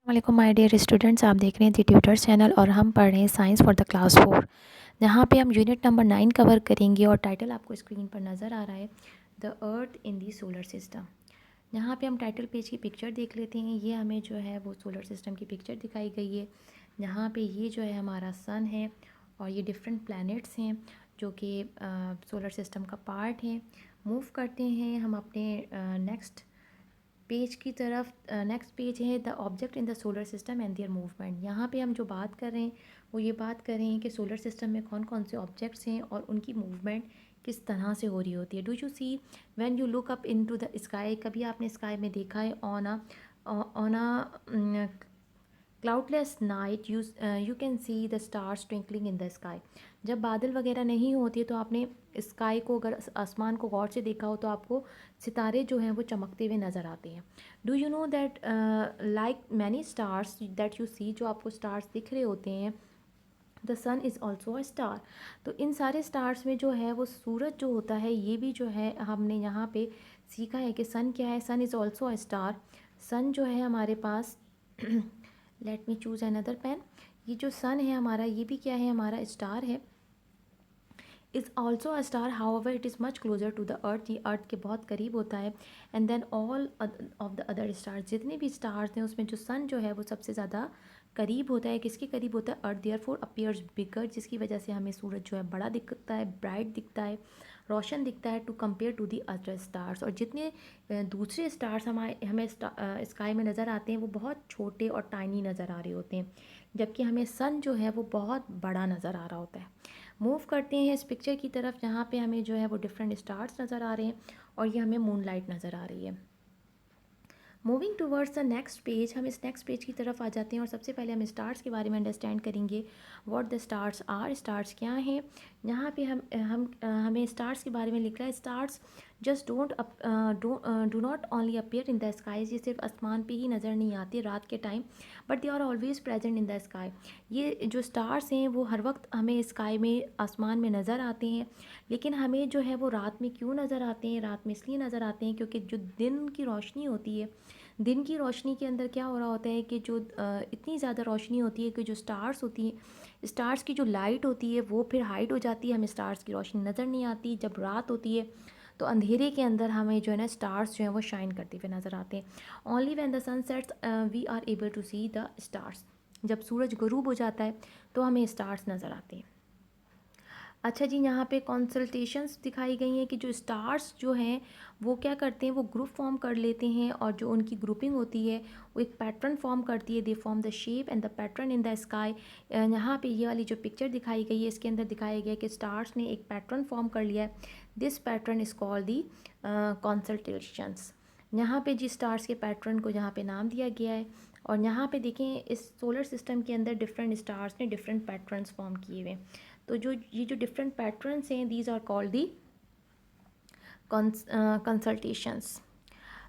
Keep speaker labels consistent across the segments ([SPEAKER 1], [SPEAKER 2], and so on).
[SPEAKER 1] वालेकुम my dear students, आप देख रहे हैं दी ट्यूटर चैनल और हम पढ़ रहे हैं साइंस फॉर द क्लास 4। जहाँ पे हम यूनिट नंबर 9 कवर करेंगे और टाइटल आपको स्क्रीन पर नज़र आ रहा है, the earth in the solar system. यहाँ पे हम टाइटल पेज की पिक्चर देख लेते हैं। ये हमें जो है वो सोलर सिस्टम की पिक्चर दिखाई गई है। यहाँ पे ये जो है हमारा सन है और ये डिफरेंट प्लैनेट्स हैं जो कि सोलर सिस्टम का पार्ट हैं। मूव करते हैं हम अपने नेक्स्ट पेज की तरफ। नेक्स्ट पेज है the object in the solar system and there movement. यहाँ पे हम जो बात कर रहे हैं वो ये बात कर रहे हैं कि सोलर सिस्टम में कौन कौन से ऑब्जेक्ट्स हैं और उनकी मूवमेंट किस तरह से हो रही होती है। Do you see when you look up into the sky, कभी आपने स्काई में देखा है on a cloudless night you can see the stars twinkling in the sky. जब बादल वगैरह नहीं होती है तो आपने स्काई को, अगर आसमान को गौर से देखा हो तो आपको सितारे जो हैं वो चमकते हुए नज़र आते हैं। Do you know that like many stars that you see, जो आपको स्टार्स दिख रहे होते हैं, the sun is also a star. तो इन सारे स्टार्स में जो है वो सूरज जो होता है, ये भी जो है हमने यहाँ पे सीखा है कि सन क्या है। Sun is also a star. Sun जो है हमारे पास let me choose another pen. ये जो सन है हमारा, ये भी क्या है, हमारा स्टार है। Is also a star, however it is much closer to the earth, ये अर्थ के बहुत करीब होता है। And then all of the other stars, जितने भी स्टार्स हैं उसमें जो सन जो है वो सबसे ज़्यादा करीब होता है। किसके करीब होता है? अर्थ। देयर फोर अपीयर्स बिगर, जिसकी वजह से हमें सूरज जो है बड़ा दिखता है, ब्राइट दिखता है, रोशन दिखता है, to compare to the other stars. और जितने दूसरे स्टार्स हमें स्काई में नज़र आते हैं वो बहुत छोटे और टाइनी नज़र आ रहे होते हैं, जबकि हमें सन जो है वो बहुत बड़ा नज़र आ रहा होता है। मूव करते हैं इस पिक्चर की तरफ, जहाँ पे हमें जो है वो डिफरेंट स्टार्स नज़र आ रहे हैं और ये हमें मूनलाइट नज़र आ रही है। Moving towards the next page, हम इस नेक्स्ट पेज की तरफ आ जाते हैं और सबसे पहले हम स्टार्स के बारे में अंडरस्टैंड करेंगे। What the stars are, stars क्या हैं। यहाँ पे हमें स्टार्स के बारे में लिख रहा है, stars just do not only appear in the skies, ये सिर्फ आसमान पे ही नज़र नहीं आती रात के time, but they are always present in the sky. ये जो स्टार्स हैं वो हर वक्त हमें स्काई में, आसमान में नज़र आते हैं। लेकिन हमें जो है वो रात में क्यों नज़र आते हैं? रात में इसलिए नज़र आते हैं क्योंकि जो दिन की रोशनी होती है, दिन की रोशनी के अंदर क्या हो रहा होता है कि जो इतनी ज़्यादा रोशनी होती है कि जो स्टार्स होती हैं, स्टार्स की जो लाइट होती है वो फिर हाइड हो जाती है, हमें स्टार्स की रोशनी नज़र नहीं आती। जब रात होती है तो अंधेरे के अंदर हमें जो है ना स्टार्स जो हैं वो शाइन करते हुए नज़र आते हैं। Only when the sun sets we are able to see the stars, जब सूरज गुरूब हो जाता है तो हमें स्टार्स नज़र आते हैं। अच्छा जी, यहाँ पे कंसल्टेशंस दिखाई गई हैं कि जो स्टार्स जो हैं वो क्या करते हैं, वो ग्रुप फॉर्म कर लेते हैं और जो उनकी ग्रुपिंग होती है वो एक पैटर्न फॉर्म करती है। They form the shape and the pattern in the sky. यहाँ पे ये वाली जो पिक्चर दिखाई गई है इसके अंदर दिखाया गया है कि स्टार्स ने एक पैटर्न फॉर्म कर लिया है। This pattern is called the consultations. यहाँ पे जी स्टार्स के पैटर्न को यहाँ पे नाम दिया गया है। और यहाँ पे देखें, इस सोलर सिस्टम के अंदर डिफरेंट स्टार्स ने डिफरेंट पैटर्न्स फॉर्म किए हुए हैं। तो जो ये जो डिफरेंट पैटर्न्स हैं, these are called the consultations.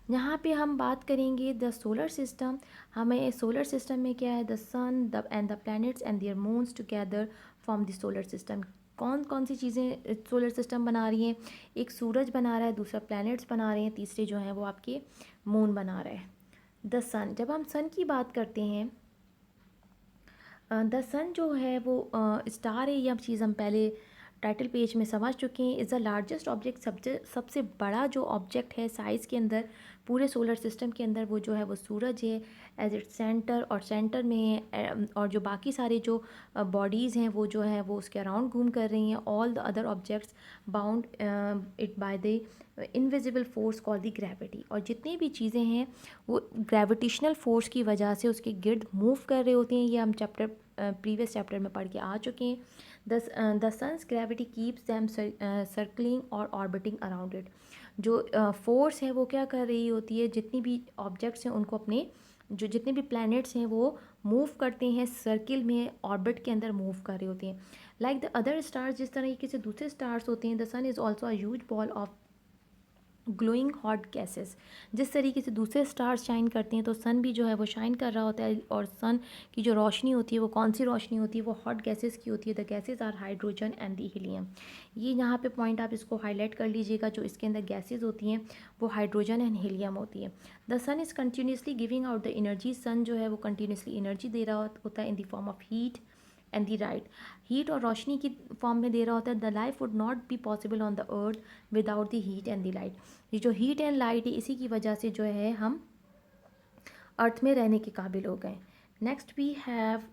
[SPEAKER 1] यहाँ पे हम बात करेंगे द सोलर सिस्टम। हमें सोलर सिस्टम में क्या है, the sun the and the planets and their moons together form the solar system. कौन कौन सी चीज़ें सोलर सिस्टम बना रही हैं? एक सूरज बना रहा है, दूसरा प्लैनेट्स बना रहे हैं, तीसरे जो हैं वो आपके मून बना रहे हैं। द सन, जब हम सन की बात करते हैं, द सन जो है वो स्टार है, ये अब चीज़ हम पहले टाइटल पेज में समझ चुके हैं। इज़ द लार्जेस्ट ऑब्जेक्ट, सबसे बड़ा जो ऑब्जेक्ट है साइज़ के अंदर पूरे सोलर सिस्टम के अंदर, वो जो है वो सूरज है एज इट सेंटर, और सेंटर में है। और जो बाकी सारे जो बॉडीज़ हैं वो जो है वो उसके अराउंड घूम कर रही हैं। All the other objects bound it by the invisible force called the gravity. और जितनी भी चीज़ें हैं वो ग्रेविटेशनल फोर्स की वजह से उसके गिर्द मूव कर रहे होते हैं। ये हम प्रीवियस चैप्टर में पढ़ के आ चुके हैं। The sun's gravity keeps them circling और ऑर्बिटिंग अराउंड इट। जो फोर्स है वो क्या कर रही होती है, जितनी भी ऑब्जेक्ट्स हैं उनको अपने, जो जितने भी प्लैनेट्स हैं वो मूव करते हैं सर्किल में, ऑर्बिट के अंदर मूव कर रहे होते हैं। लाइक द अदर स्टार्स, जिस तरीके से दूसरे स्टार्स होते हैं, the sun is also a huge ball of glowing hot gases. जिस तरीके से दूसरे स्टार्स शाइन करते हैं तो सन भी जो है वो शाइन कर रहा होता है, और सन की जो रोशनी होती है वो कौन सी रोशनी होती है, वो हॉट गैसेस की होती है। The gases are hydrogen and the helium. ये यहाँ पे पॉइंट आप इसको हाईलाइट कर लीजिएगा, जो इसके अंदर गैसेज होती हैं वो हाइड्रोजन एंड हीलियम होती है। The sun is continuously giving out the energy. Sun जो है वो कंटिन्यूसली एनर्जी दे रहा होता है in the form of heat and the right. Heat और रोशनी की फॉर्म में दे रहा होता है। The life would not be possible on the earth without the heat and the light. ये जो हीट एंड लाइट है इसी की वजह से जो है हम अर्थ में रहने के काबिल हो गए। Next we have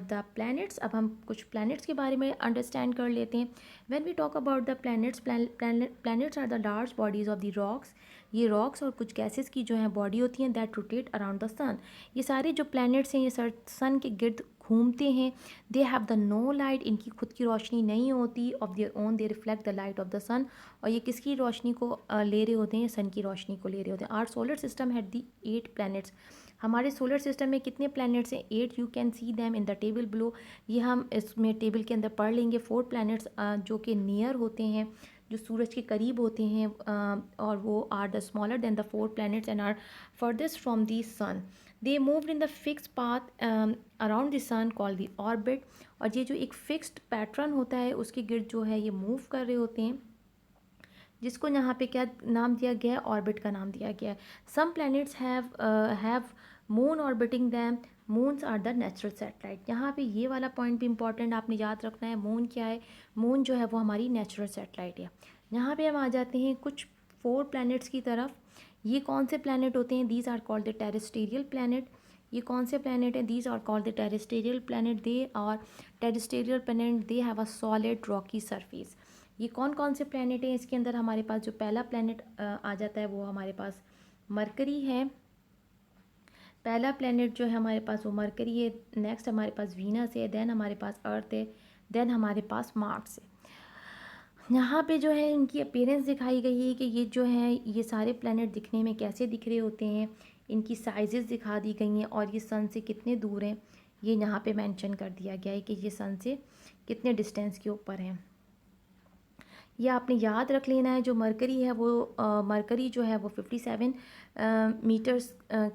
[SPEAKER 1] the planets. अब हम कुछ प्लैनेट्स के बारे में अंडरस्टैंड कर लेते हैं। When we talk about the planets, planets are the large bodies of the rocks. ये रॉक्स और कुछ गैसेस की जो है बॉडी होती हैं that rotate around the sun. ये सारे जो प्लैनेट्स हैं ये सन के गिर्द घूमते हैं। They have the no light. इनकी खुद की रोशनी नहीं होती of their own, they reflect the light of the sun. और ये किसकी रोशनी को ले रहे होते हैं, सन की रोशनी को ले रहे होते हैं। Our solar system had the 8 planets. हमारे सोलर सिस्टम में कितने प्लैनेट्स हैं? 8। You can see them in the table below. ये हम इसमें टेबल के अंदर पढ़ लेंगे। 4 प्लैनेट्स जो कि नियर होते हैं, जो सूरज के करीब होते हैं, और वो are the smaller than the 4 planets and are farthest from the sun. They moved in the fix path around the sun called the orbit. और ये जो एक फिक्स्ड पैटर्न होता है उसके गिर्द जो है ये मूव कर रहे होते हैं, जिसको यहाँ पे क्या नाम दिया गया है? ऑर्बिट का नाम दिया गया है। Some planets have moon orbiting them. Moons are the natural satellite. यहाँ पे ये वाला पॉइंट भी इंपॉर्टेंट आपने याद रखना है। मून क्या है? मून जो है वो हमारी नेचुरल सैटेलाइट है। यहाँ पे हम आ जाते हैं कुछ 4 प्लैनेट्स की तरफ। ये कौन से प्लैनेट होते हैं? These are called the terrestrial planet. ये कौन से प्लैनेट हैं? These are called the terrestrial planet. They और terrestrial planet they have a solid rocky surface. ये कौन कौन से प्लैनेट हैं? इसके अंदर हमारे पास जो पहला प्लैनेट आ जाता है वो हमारे पास मरकरी है। पहला प्लैनेट जो है हमारे पास वो मरकरी है। नेक्स्ट हमारे पास वीनस है, देन हमारे पास अर्थ है, देन हमारे पास मार्स है। यहाँ पे जो है इनकी अपीयरेंस दिखाई गई है कि ये जो है ये सारे प्लैनेट दिखने में कैसे दिख रहे होते हैं। इनकी साइजेस दिखा दी गई हैं और ये सन से कितने दूर हैं ये यहाँ पे मेंशन कर दिया गया है कि ये सन से कितने डिस्टेंस के ऊपर हैं। ये आपने याद रख लेना है। जो मरकरी है वो मरकरी जो है वो 57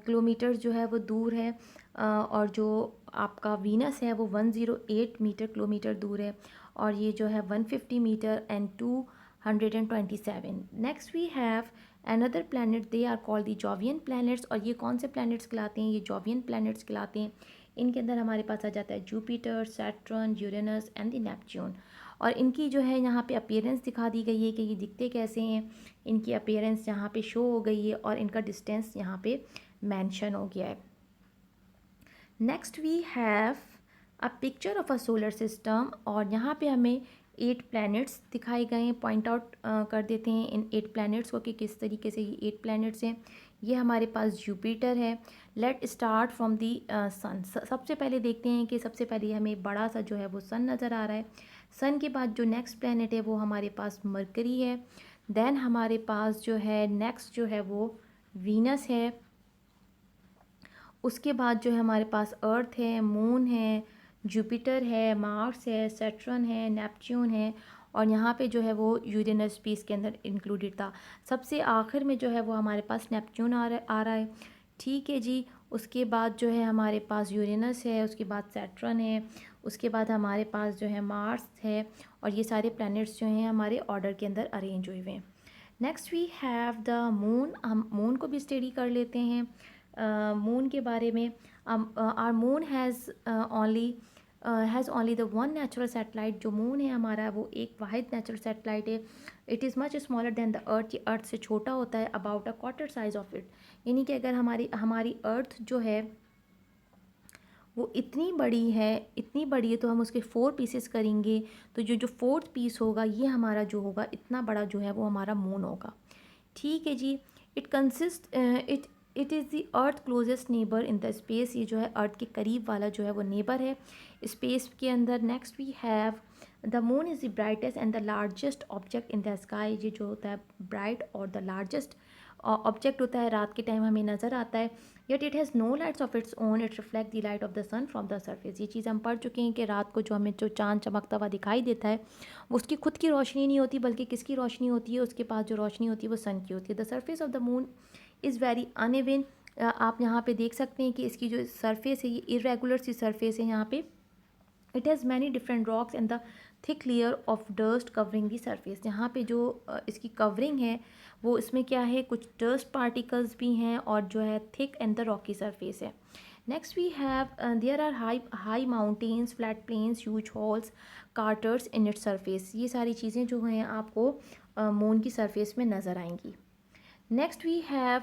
[SPEAKER 1] किलोमीटर जो है वो दूर है, और जो आपका वीनस है वो 108 मीटर किलोमीटर दूर है, और ये जो है 150 metre and 227। Next we have another planet, they are called the Jovian planets. और ये कौन से प्लैनेट्स कहलाते हैं? ये जॉवियन प्लैनेट्स कहलाते हैं। इनके अंदर हमारे पास आ जाता है Jupiter, Saturn, Uranus and the Neptune. और इनकी जो है यहाँ पे अपीयरेंस दिखा दी गई है कि ये दिखते कैसे हैं। इनकी अपीयरेंस यहाँ पे शो हो गई है और इनका डिस्टेंस यहाँ पे मेंशन हो गया है। Next we have a picture of a solar system, और यहाँ पे हमें 8 प्लैनेट्स दिखाए गए हैं। पॉइंट आउट कर देते हैं इन 8 प्लैनेट्स को कि किस तरीके से ये 8 प्लैनेट्स हैं। ये हमारे पास जुपिटर है। लेट स्टार्ट फ्रॉम दी सन। सबसे पहले देखते हैं कि सबसे पहले हमें बड़ा सा जो है वो सन नज़र आ रहा है। सन के बाद जो नेक्स्ट प्लैनेट है वो हमारे पास मरकरी है। देन हमारे पास जो है नेक्स्ट जो है वो वीनस है। उसके बाद जो है हमारे पास अर्थ है, मून है, जुपिटर है, मार्स है, सैटर्न है, नेपच्यून है, और यहाँ पे जो है वो यूरेनस भी इसके अंदर इंक्लूडेड था। सबसे आखिर में जो है वो हमारे पास नेपच्यून आ रहा है। ठीक है जी। उसके बाद जो है हमारे पास यूरेनस है, उसके बाद सैटर्न है, उसके बाद हमारे पास जो है मार्स है, और ये सारे प्लैनेट्स जो हैं हमारे ऑर्डर के अंदर अरेंज हुए हुए हैं। Next we have the moon. हम मून को भी स्टडी कर लेते हैं। मून के बारे में, our moon has only the one natural satellite. जो मून है हमारा वो एक वाहिद नेचुरल सैटेलाइट है। It is much smaller than the earth. ये अर्थ से छोटा होता है, about a quarter size of it. यानी कि अगर हमारी अर्थ जो है वो इतनी बड़ी है, इतनी बड़ी है, तो हम उसके 4 पीसेस करेंगे तो जो 4th पीस होगा ये हमारा जो होगा इतना बड़ा जो है वो हमारा मून होगा। ठीक है जी। It is the earth closest neighbour in the space. ये जो है अर्थ के करीब वाला जो है वो नेबर है स्पेस के अंदर। Next we have the moon is the brightest and the largest object in the sky. ये जो होता है ब्राइट और द लार्जेस्ट ऑब्जेक्ट होता है, रात के टाइम हमें नज़र आता है। Yet it has no lights of its own, it reflect the light of the sun from the surface. ये चीज़ हम पढ़ चुके हैं कि रात को जो हमें जो चाँद चमकता हुआ दिखाई देता है वो उसकी खुद की रोशनी नहीं होती, बल्कि किसकी रोशनी होती है, उसके पास जो रोशनी होती है वो सन की होती है। The surface of the moon is very uneven. आप यहाँ पे देख सकते हैं कि इसकी जो सरफेस है ये इरेगुलर सी सरफेस है यहाँ पे। It has many different rocks and the thick layer of dust covering the surface. यहाँ पे जो इसकी कवरिंग है वो इसमें क्या है, कुछ डस्ट पार्टिकल्स भी हैं और जो है thick and the rocky surface है। Next we have there are high mountains, flat plains, huge halls, craters in its surface. ये सारी चीज़ें जो हैं आपको मून की सरफेस में नज़र आएंगी। Next we have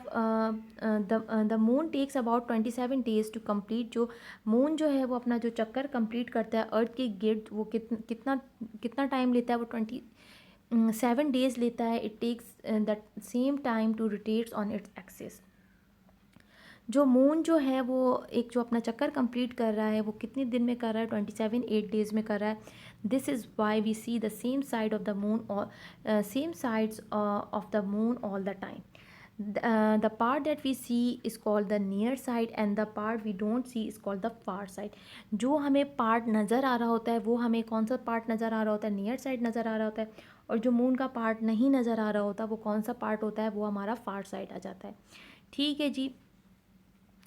[SPEAKER 1] the moon takes about 27 days to complete. जो मून जो है वो अपना जो चक्कर कंप्लीट करता है अर्थ के गिर्द, वो कितना कितना टाइम लेता है, वो 27 डेज लेता है। It takes the same time to rotates on its axis. जो मून जो है वो एक जो अपना चक्कर कंप्लीट कर रहा है वो कितने दिन में कर रहा है, 8 डेज में कर रहा है। This is why we see the same side of the moon और same sides of the moon all the time. The part that we see is called the near side and the part we don't see is called the far side. जो हमें part नज़र आ रहा होता है वो हमें कौन सा पार्ट नज़र आ रहा होता है, नियर साइड नज़र आ रहा होता है। और जो मून का पार्ट नहीं नज़र आ रहा होता वो कौन सा पार्ट होता है, वो हमारा फार साइड आ जाता है। ठीक है जी।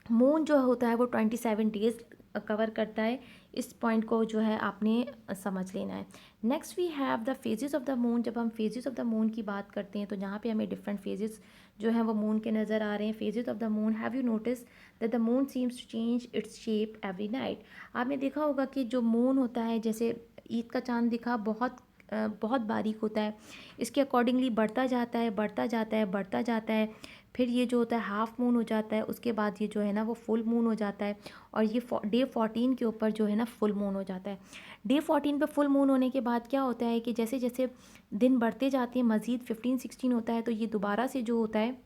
[SPEAKER 1] मून जो होता है वो 27 डेज कवर करता है। इस पॉइंट को जो है आपने समझ लेना है। Next we have the phases of the moon. जब हम फेजेस ऑफ द मून की बात करते हैं तो यहाँ पे हमें डिफरेंट फेजेस जो हैं वो मून के नज़र आ रहे हैं। Phases of the moon, have you notice that the moon seems to change its shape every night. आपने देखा होगा कि जो मून होता है, जैसे ईद का चांद दिखा, बहुत बारीक होता है, इसके अकॉर्डिंगली बढ़ता जाता है, बढ़ता जाता है, बढ़ता जाता है। फिर ये जो होता है हाफ मून हो जाता है, उसके बाद ये जो है ना वो फुल मून हो जाता है। और ये डे 14 के ऊपर जो है ना फुल मून हो जाता है। डे 14 पे फुल मून होने के बाद क्या होता है कि जैसे जैसे दिन बढ़ते जाते हैं, मज़ीद 15-16 होता है, तो ये दोबारा से जो होता है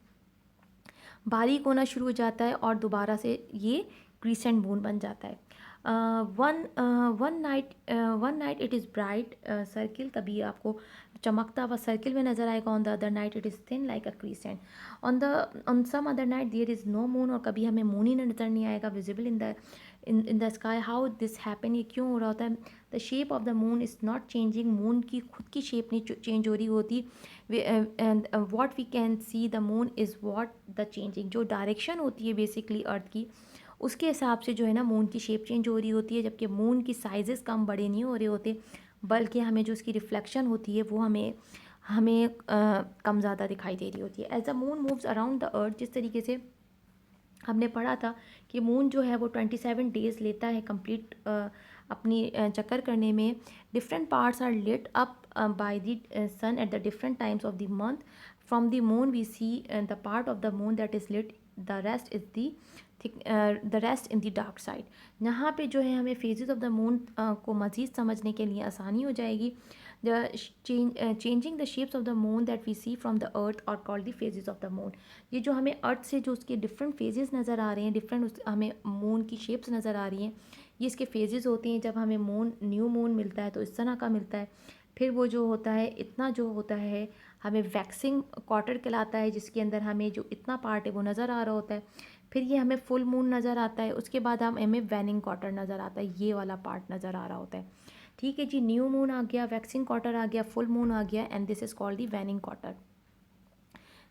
[SPEAKER 1] बारीक होना शुरू हो जाता है और दोबारा से ये क्रीसेंट मून बन जाता है। One night it is bright circle, तभी आपको चमकता हुआ सर्किल में नज़र आएगा। On the other night it is thin like a crescent. On some other night there is no moon, और कभी हमें मून ही नज़र नहीं आएगा visible in the sky. How this happen, ये क्यों हो रहा होता है। The shape of the moon is not changing, moon की खुद की शेप नहीं चेंज हो रही होती। And what we can see the moon is what the changing, जो डायरेक्शन होती है बेसिकली अर्थ की, उसके हिसाब से जो है ना मून की शेप चेंज हो रही होती है। जबकि मून की साइजेस कम बड़े नहीं हो रहे होते, बल्कि हमें जो उसकी रिफ्लेक्शन होती है वो हमें हमें कम ज़्यादा दिखाई दे रही होती है। As the moon moves around the earth, जिस तरीके से हमने पढ़ा था कि मून जो है वो 27 डेज़ लेता है कंप्लीट अपनी चक्कर करने में। Different parts are lit up by the sun at the different times of the month. From the moon we see the part of the moon that is lit, the rest in the dark side. यहाँ पे जो है हमें phases of the moon को मज़ीद समझने के लिए आसानी हो जाएगी। The changing the shapes of the moon that we see from the earth are called the phases of the moon. ये जो हमें अर्थ से जो उसके डिफरेंट फेजेस नज़र आ रहे हैं, डिफरेंट हमें मून की शेप्स नज़र आ रही हैं, ये इसके फेजेस होते हैं। जब हमें न्यू मून मिलता है तो इस तरह का मिलता है। फिर वो जो होता है इतना जो होता है हमें वैक्सिंग क्वार्टर कहलाता है, जिसके अंदर हमें जो इतना पार्ट है वो नज़र आ रहा होता है। फिर ये हमें फुल मून नज़र आता है, उसके बाद हमें वैनिंग क्वार्टर नज़र आता है, ये वाला पार्ट नज़र आ रहा होता है। ठीक है जी। न्यू मून आ गया, वैक्सिंग क्वार्टर आ गया, फुल मून आ गया, and this is called the waning quarter.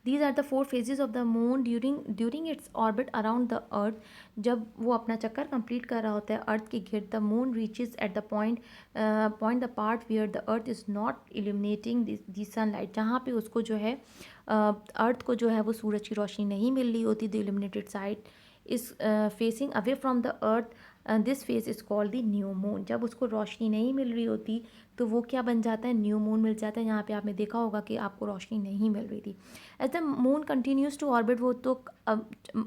[SPEAKER 1] These are the 4 phases of the moon during its orbit around the earth. जब वो अपना चक्कर कंप्लीट कर रहा होता है अर्थ के गिर्द, the moon reaches at the point the part where the earth is not illuminating the sunlight, जहाँ पे उसको जो है अर्थ को जो है वो सूरज की रोशनी नहीं मिल रही होती। The illuminated side is facing away from the earth, this phase is called the new moon. जब उसको रोशनी नहीं मिल रही होती तो वो क्या बन जाता है, न्यू मून मिल जाता है। यहाँ पे आपने देखा होगा कि आपको रोशनी नहीं मिल रही थी। As the moon continues to orbit, वो तो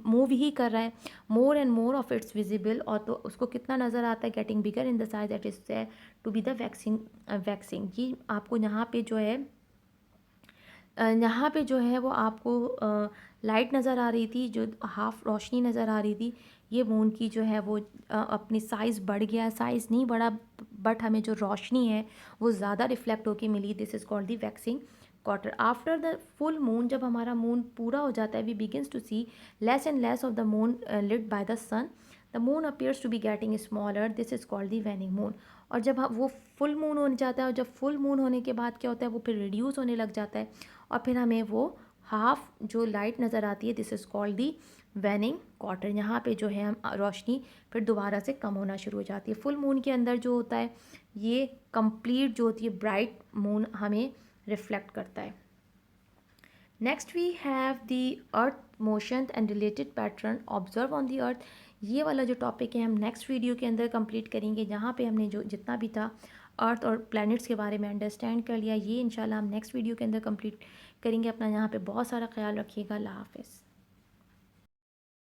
[SPEAKER 1] मूव ही कर रहा है, more and more of its visible, और तो उसको कितना नज़र आता है, getting bigger in the size that is to be the waxing. ये आपको यहाँ पे जो है यहाँ पे जो है वो आपको लाइट नज़र आ रही थी, जो हाफ रोशनी नज़र आ रही थी। ये मून की जो है वो अपनी साइज़ बढ़ गया, साइज़ नहीं बढ़ा, बट हमें जो रोशनी है वो ज़्यादा रिफ्लेक्ट होके मिली। This is called the waxing quarter. After the full moon, जब हमारा मून पूरा हो जाता है, we begins to see less and less of the moon lit by the sun, the moon appears to be getting smaller, this is called the waning moon. और जब वो full moon हो जाता है, और जब फुल मून होने के बाद क्या होता है, वो फिर रिड्यूस होने लग जाता है और फिर हमें वो हाफ जो लाइट नज़र आती है, this is called the वेनिंग quarter. यहाँ पे जो है हम रोशनी फिर दोबारा से कम होना शुरू हो जाती है। फुल मून के अंदर जो होता है, ये कंप्लीट जो होती है ब्राइट मून हमें रिफ्लेक्ट करता है। Next we have the earth motion and related pattern observe on the earth. ये वाला जो टॉपिक है हम नेक्स्ट वीडियो के अंदर कंप्लीट करेंगे, जहाँ पे हमने जो जितना भी था अर्थ और प्लैनेट्स के बारे में अंडरस्टैंड कर लिया, ये इंशाल्लाह हम नेक्स्ट वीडियो के अंदर कंप्लीट करेंगे। अपना यहाँ पे बहुत सारा ख्याल रखिएगा। अल्लाह हाफ़िज़।